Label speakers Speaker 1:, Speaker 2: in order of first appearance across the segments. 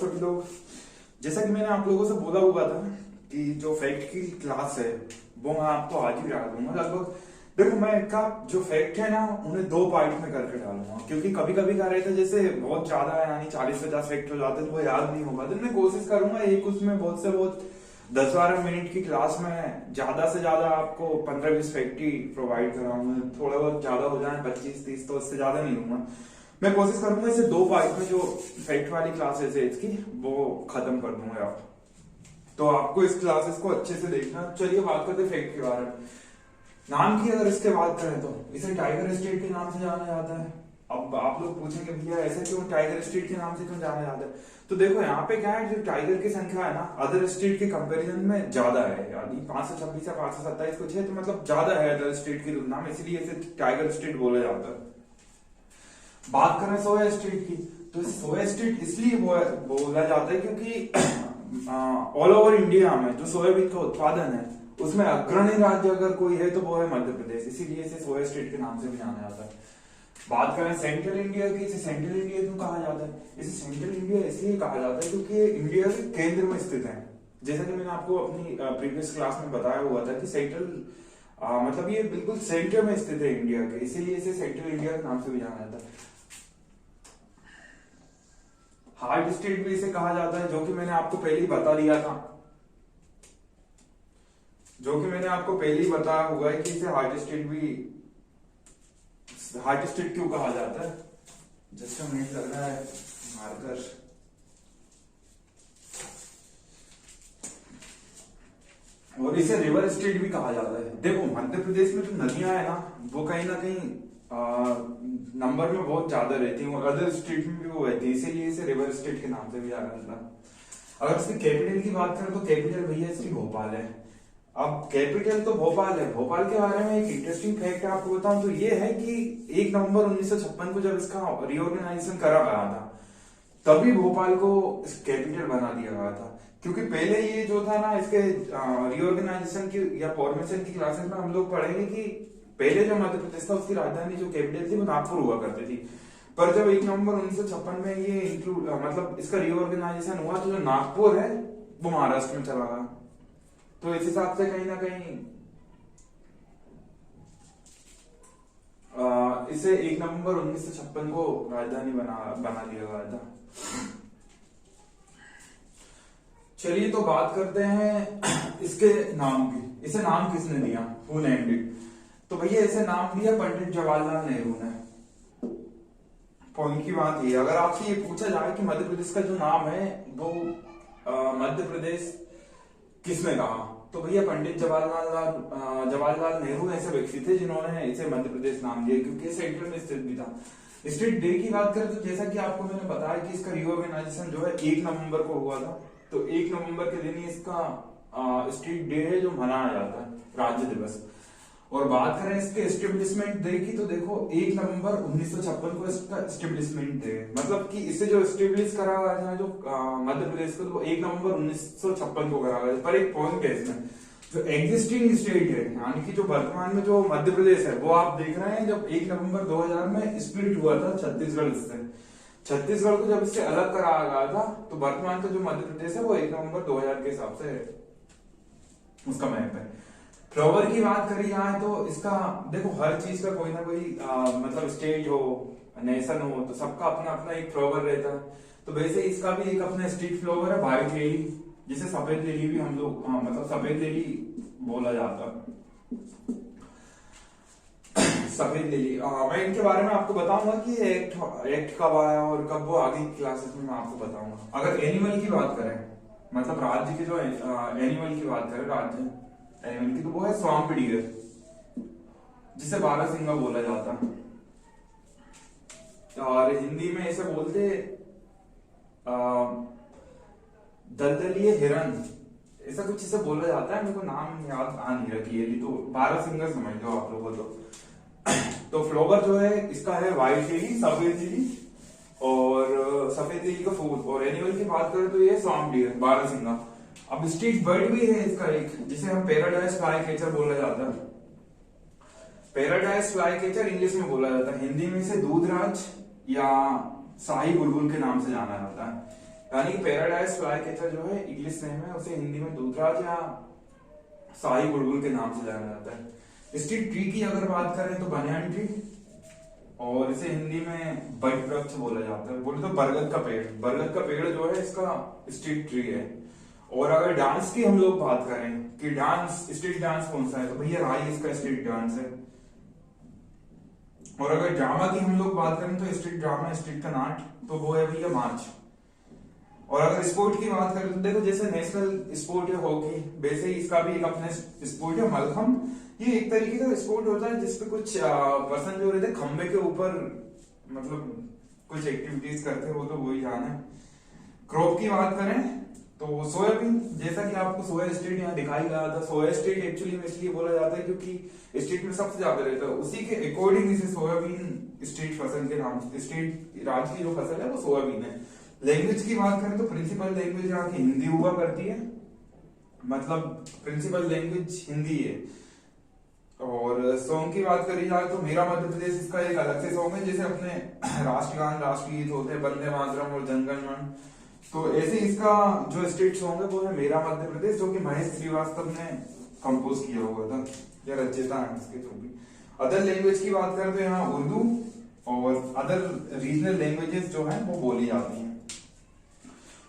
Speaker 1: सभी लोग। जैसा कि मैंने आप लोगों से बोला हुआ था कि जो फैक्ट की क्लास है वो मैं आपको आज ही डाल दूंगा। लगभग देखो, मैं का जो फैक्ट है ना उन्हें दो पार्ट में करके डालूंगा, क्योंकि कभी कभी क्या रहता है जैसे बहुत ज्यादा है, यानी 40-50 फैक्ट हो जाते हैं तो वो याद नहीं होगा। तो मैं कोशिश करूंगा एक उसमें बहुत से बहुत 10-12 मिनट की क्लास में ज्यादा से ज्यादा आपको 15-20 फैक्ट ही प्रोवाइड कराऊंगा। थोड़ा बहुत ज्यादा हो जाए 25-30 तो उससे ज्यादा नहीं लूंगा। मैं कोशिश करूंगा इसे दो पार्ट में जो फैक्ट वाली क्लासेस है इसकी वो खत्म कर दूंगा आप। तो आपको इस क्लासेस को अच्छे से देखना। चलिए बात करते हैं फैक्ट के बारे में। नाम की अगर इसके बात करें तो इसे टाइगर स्टेट के नाम से जाना जाता है। अब आप लोग पूछेंगे भैया ऐसे क्यों, टाइगर स्टेट के नाम से क्यों जाना जाता है? तो देखो यहाँ पे क्या है, जो टाइगर की संख्या है ना अदर स्टेट के कंपैरिजन में ज्यादा है, यानी 526 या 527 कुछ है, तो मतलब ज्यादा है अदर स्टेट की तुलना में, इसलिए इसे टाइगर स्टेट बोला जाता है। बात करें सोया स्टेट की, तो सोया स्टेट इसलिए बोला जाता है क्योंकि ऑल ओवर इंडिया में जो सोयाबीन का उत्पादन है उसमें अग्रणी राज्य अगर कोई है तो वो है मध्य प्रदेश, इसीलिए इसे सोया स्टेट के नाम से भी जाना जाता है। बात करें सेंट्रल इंडिया की, इसे सेंट्रल इंडिया क्यों कहा जाता है? इसे सेंट्रल इंडिया इसलिए कहा जाता है क्योंकि ये इंडिया के केंद्र में स्थित है। जैसा कि मैंने आपको अपनी प्रीवियस क्लास में बताया हुआ था कि सेंट्रल मतलब ये बिल्कुल सेंटर में स्थित है इंडिया के, इसीलिए इसे सेंट्रल इंडिया के नाम से भी जाना जाता है। हार्ट स्टेट भी इसे कहा जाता है, जो कि मैंने आपको पहले ही बता दिया था, जो कि मैंने आपको पहले ही बताया हुआ है कि इसे हार्ट स्टेट क्यों कहा जाता है। जस्ट मिनट लग रहा है मार्कर। और इसे रिवर स्टेट भी कहा जाता है। देखो मध्य प्रदेश में जो नदियां है ना वो कहीं ना कहीं नंबर में बहुत ज्यादा रहती है और अदर स्टेट में भी वो रहती है, इसीलिए इसे रिवर स्टेट के नाम से भी जाना जाता है। अगर इसकी कैपिटल की बात करें तो कैपिटल भैया इसकी भोपाल है। अब कैपिटल तो भोपाल है। भोपाल के बारे में एक इंटरेस्टिंग फैक्ट आपको बताऊं तो ये है कि 1 नवंबर 1956 को जब इसका रिओर्गेनाइजेशन करा गया था तभी भोपाल को कैपिटल बना दिया गया था, क्योंकि पहले ये जो था ना इसके रिओर्गेनाइजेशन की या फॉर्मेशन की क्लासेस में हम लोग पढ़ेंगे कि पहले जो मध्य प्रदेश था उसकी राजधानी जो कैपिटल थी वो नागपुर हुआ करती थी। पर जब 1 नवंबर 1956 में ये इंक्लूड मतलब इसका रिओर्गेनाइजेशन हुआ तो जो नागपुर है वो महाराष्ट्र में चला गया। तो इस हिसाब से कहीं ना कहीं इसे 1 नवंबर 1956 को राजधानी बना दिया गया था। चलिए तो बात करते हैं इसके नाम की। इसे नाम किसने दिया? Who named it? तो भैया इसे नाम दिया पंडित जवाहरलाल नेहरू ने। पॉइंट की बात ये, अगर आपसे ये पूछा जाए कि मध्य प्रदेश का जो नाम है वो मध्य प्रदेश किसने कहा, तो भैया पंडित जवाहरलाल नेहरू ऐसे व्यक्ति थे जिन्होंने इसे मध्य प्रदेश नाम दिया, क्योंकि सेंट्रल में स्थित भी था। स्टेट डे की बात करें तो जैसा कि आपको मैंने बताया कि इसका रिओर्गेनाइजेशन जो है 1 नवंबर को हुआ था, तो 1 नवंबर के दिन ही इसका स्टेट डे है जो मनाया जाता है, राज्य दिवस। और बात करें इसके एस्टेब्लिशमेंट डे की तो देखो 1 नवंबर 1956 को इसका एस्टेब्लिशमेंट डे, मतलब कि इसे जो एस्टेब्लिश करा गया था जो मध्य प्रदेश को, तो 1 नवंबर 1956 को करा गया। पर एक पॉइंट है इसमें, जो एग्जिस्टिंग स्टेट है यानी कि जो वर्तमान में जो मध्य प्रदेश है वो आप देख रहे हैं जब 1 नवंबर 2000 में स्प्लिट हुआ था छत्तीसगढ़ से, छत्तीसगढ़ को जब इससे अलग कराया गया था तो वर्तमान का जो मध्य प्रदेश है वो 1 नवंबर 2000 के हिसाब से उसका मैप है। फ्लावर की बात करी जाए तो इसका देखो हर चीज का कोई ना कोई मतलब स्टेट हो, नेशन हो, तो सबका अपना अपना एक फ्लावर रहता है। तो वैसे इसका भी एक अपना स्टेट फ्लावर है व्हाइट लिली, जिसे सफेद लिली भी हम लोग मतलब सफेद लिली बोला जाता है। सफेद लिली मैं इनके बारे में आपको बताऊंगा कि एक्ट कब आया और कब वो आगे की क्लासेस में मैं आपको बताऊंगा। अगर एनिमल की बात करें, मतलब राज्य की जो एनिमल की बात करें, राज्य एनिमल की, तो वो है स्वाम्प डिगर, जिसे बारहसिंगा बोला जाता है। और हिंदी में इसे बोलते दलदलीय हिरन, ऐसा कुछ इसे बोला जाता है, मेरे को नाम याद आ नहीं रहा क्लियरली, तो बारहसिंगा समझ लो आप लोगों को। तो फ्लावर जो है इसका है व्हाइट लिली, सफेद लिली और सफेद लिली का फूल। और एनिमल की बात करें तो ये स्वाम्प डिगर, बारहसिंगा। अब स्टेट बर्ड भी है इसका एक, जिसे हम पैराडाइज फ्लाई कैचर बोला जाता है। पैराडाइज फ्लाई कैचर इंग्लिश में बोला जाता है, हिंदी में इसे दूधराज या शाही बुलबुल के नाम से जाना जाता है। यानी कि पैराडाइज फ्लाई कैचर जो है इंग्लिश नेम है, उसे हिंदी में दूधराज या शाही बुलबुल के नाम से जाना जाता है। स्ट्रीट ट्री की अगर बात करें तो बनियान ट्री, और इसे हिंदी में बट वृक्ष बोला जाता है। बोले तो बरगद का पेड़, बरगद का पेड़ जो है इसका स्ट्रीट ट्री है। और अगर डांस की हम लोग बात करें कि डांस स्ट्रीट डांस कौन सा है, तो भैया राई इसका स्ट्रीट डांस है। और अगर ड्रामा की हम लोग बात करें तो स्ट्रीट ड्रामा, स्ट्रीट का नाट, तो वो है भैया मार्च। और अगर स्पोर्ट की बात करें तो देखो जैसे नेशनल स्पोर्ट है हॉकी, वैसे ही इसका भी एक अपने स्पोर्ट है मलखम। ये एक तरीके का स्पोर्ट होता है जिसपे कुछ पर्सन जो रहते हैं खंबे के ऊपर मतलब कुछ एक्टिविटीज करते हैं, वो तो वही जाना है। क्रॉप की बात करें तो सोयाबीन, जैसा कि आपको सोया स्ट्रीट यहाँ दिखाई गया था, सोया स्ट्रीट एक्चुअली में इसलिए बोला जाता है क्योंकि स्ट्रीट में सबसे ज्यादा रहता है, उसी के अकॉर्डिंग इसे सोयाबीन स्ट्रीट फसल के नाम, स्ट्रीट राज्य की जो फसल है वो सोयाबीन है। लैंग्वेज की बात करें तो प्रिंसिपल लैंग्वेज यहाँ की हिंदी हुआ करती है, मतलब प्रिंसिपल लैंग्वेज हिंदी है। और सॉन्ग की बात करी जाए तो मेरा मध्य प्रदेश इसका एक अलग से सॉन्ग है, जैसे अपने राष्ट्रगान राष्ट्रगीत होते हैं वंदे मातरम और जन गण मन, तो ऐसे इसका जो स्टेट सॉन्ग है वो है मेरा मध्य प्रदेश, जो कि महेश श्रीवास्तव ने कंपोज किया हुआ था या रचयिता है इसके थ्रू भी। अदर लैंग्वेज की बात करें तो यहाँ उर्दू और अदर रीजनल लैंग्वेजेस जो है वो बोली जाती हैं।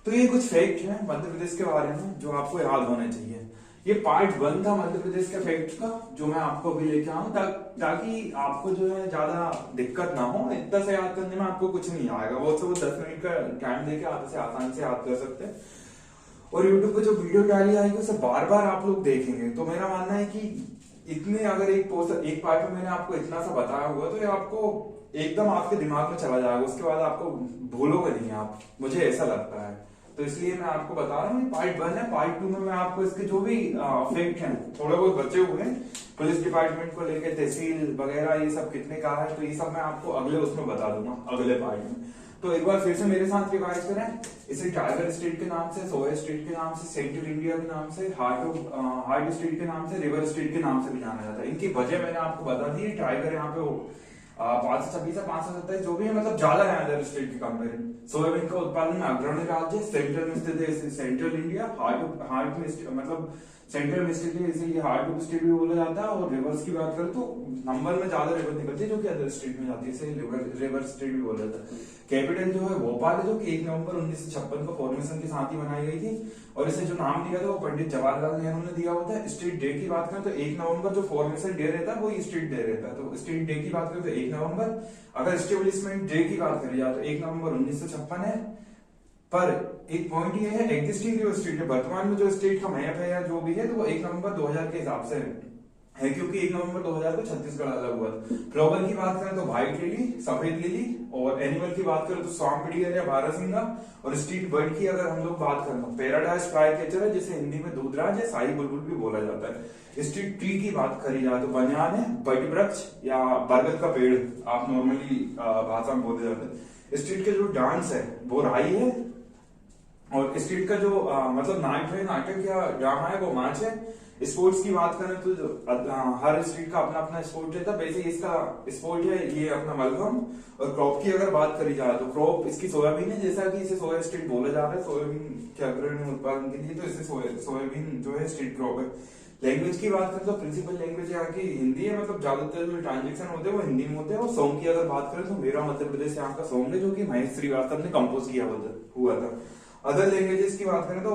Speaker 1: तो ये कुछ फैक्ट है मध्य प्रदेश के बारे में जो आपको याद होने चाहिए। ये पार्ट 1 था मध्य प्रदेश के फैक्ट का, जो मैं आपको अभी लेके आऊं ताकि आपको जो है ज्यादा दिक्कत ना हो। इतना से याद करने में आपको कुछ नहीं आएगा, वो तो 10 मिनट का टाइम देके आप इसे आसानी से याद कर सकते हैं। और यूट्यूब पे जो वीडियो डाली आएगी उसे बार बार आप लोग देखेंगे। तो मेरा मानना है कि इतने अगर एक पार्ट में मैंने आपको इतना सा बताया हुआ तो ये आपको एकदम आपके दिमाग में चला जाएगा, उसके बाद आपको भूलोगे नहीं आप, मुझे ऐसा लगता है। तो इसलिए मैं आपको बता रहा हूँ पार्ट 1 है। पार्ट 2 में मैं आपको इसके जो भी फैक्ट हैं थोड़े बहुत बचे हुए हैं पुलिस डिपार्टमेंट को लेकर, तहसील वगैरह ये सब कितने का है, तो ये सब मैं आपको अगले उसमें बता दूंगा अगले पार्ट में। तो एक बार फिर से मेरे साथ रिवाइज करें। इसे टाइगर स्टेट के नाम से, सोया स्टेट के नाम से, सेंट्रल इंडिया के नाम से, हार्ट स्टेट के नाम से, रिवर स्टेट के नाम से भी जाना जाता है। इनकी वजह मैंने आपको बता दी। टाइगर यहाँ पे 526 है, 527 जो भी है, मतलब ज्यादा है अदर स्टेट के कंपेयर। सोयाबीन का उत्पादन में अग्रणी राज्य, सेंट्रल में स्थित है सेंट्रल इंडिया, हार्ट में मतलब सेंट्रल में स्थित है, इसीलिए हार्ट ऑफ स्टेट भी बोला जाता है। और रिवर्स की बात करें तो नंबर में ज्यादा रिवर निकलती है जो कि अदर स्टेट में जाती है, इसे रिवर स्टेट भी बोला जाता है। कैपिटल जो है भोपाल है, जो कि 1 नवंबर 1956 को फॉर्मेशन के साथ ही बनाई गई थी। और इसे जो नाम दिया था वो पंडित जवाहरलाल नेहरू ने दिया हुआ था। स्टेट डे की बात करें तो 1 नवंबर जो फॉर्मेशन डे रहता है वो स्टेट डे रहता है। तो स्टेट डे की बात करें तो 1 नवंबर। अगर स्टेब्लिशमेंट डे की बात करी जाए तो 1 नवंबर 1956 है। पर एक पॉइंट ये है, एग्जिस्टिंग जो स्टेट है, वर्तमान में जो स्टेट का मैप है या जो भी है, तो वो 1 नवंबर 2000 के हिसाब से है क्योंकि 1 नवंबर 2000 को छत्तीसगढ़ अलग हुआ। फ्लावर की बात करें तो व्हाइट लिली, सफेद लिली। और एनिमल की बात करें तो स्वाम्प डियर या बारहसिंगा। और स्ट्रीट बर्ड की अगर हम लोग बात करें तो पैराडाइज फ्लाई कैचर है, जिसे हिंदी में दूधराज या शाही बुलबुल भी बोला जाता है। स्ट्रीट ट्री की बात करी जाए तो बनियान है, बट वृक्ष या बरगद का पेड़ आप नॉर्मली भाषा में बोले जाते हैं। स्ट्रीट के जो डांस है वो राई है। और स्ट्रीट का जो मतलब नाटक या ड्रामा है वो मार्च है। स्पोर्ट्स की बात करें तो हर स्ट्रीट का अपना अपना स्पोर्ट रहता है, वैसे इसका स्पोर्ट है ये अपना मलखम। और क्रॉप की अगर बात करी जाए तो क्रॉप इसकी सोयाबीन है, जैसा कि इसे सोया स्ट्रीट बोला जाता है सोयाबीन के अग्रणी उत्पादन के लिए, तो इसे सोयाबीन जो है स्ट्रीट क्रॉप है। लैंग्वेज की बात करें तो प्रिंसिपल लैंग्वेज यहाँ की हिंदी है, मतलब ज्यादातर जो ट्रांजेक्शन होते हैं वो हिंदी में होते हैं। और सॉन्ग की अगर बात करें तो मेरा मध्य प्रदेश यहाँ का सॉन्ग है, जो कि महेश श्रीवास्तव ने कंपोज किया हुआ था। अदर लैंग्वेजेस की बात करें तो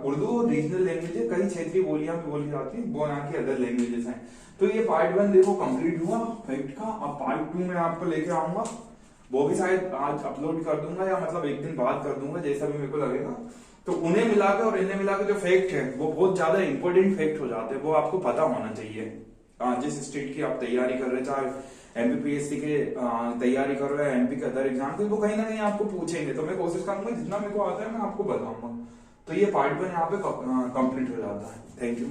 Speaker 1: उर्दू रीजनल लैंग्वेज है, कई क्षेत्रीय बोलियां भी बोली जाती है, वो यहाँ की अदर लैंग्वेजेस हैं। तो ये पार्ट 1 देखो कंप्लीट हुआ फैक्ट का। अब पार्ट 2 में आपको लेके आऊंगा, वो भी शायद आज अपलोड कर दूंगा या मतलब एक दिन बाद कर दूंगा, जैसा भी मेरे को लगेगा। तो उन्हें मिलाकर और इन्हें मिलाकर जो फैक्ट है वो बहुत ज्यादा इंपॉर्टेंट फैक्ट हो जाते हैं, वो आपको पता होना चाहिए। जिस स्टेट की आप तैयारी कर रहे हैं, चाहे एमपीपीएससी के तैयारी कर रहे हैं, एमपी के अदर एग्जाम के, वो कहीं ना कहीं आपको पूछेंगे। तो मैं कोशिश करूंगा जितना मेरे को आता है मैं आपको बताऊंगा। तो ये पार्ट 1 यहाँ पे कंप्लीट हो जाता है। Thank you.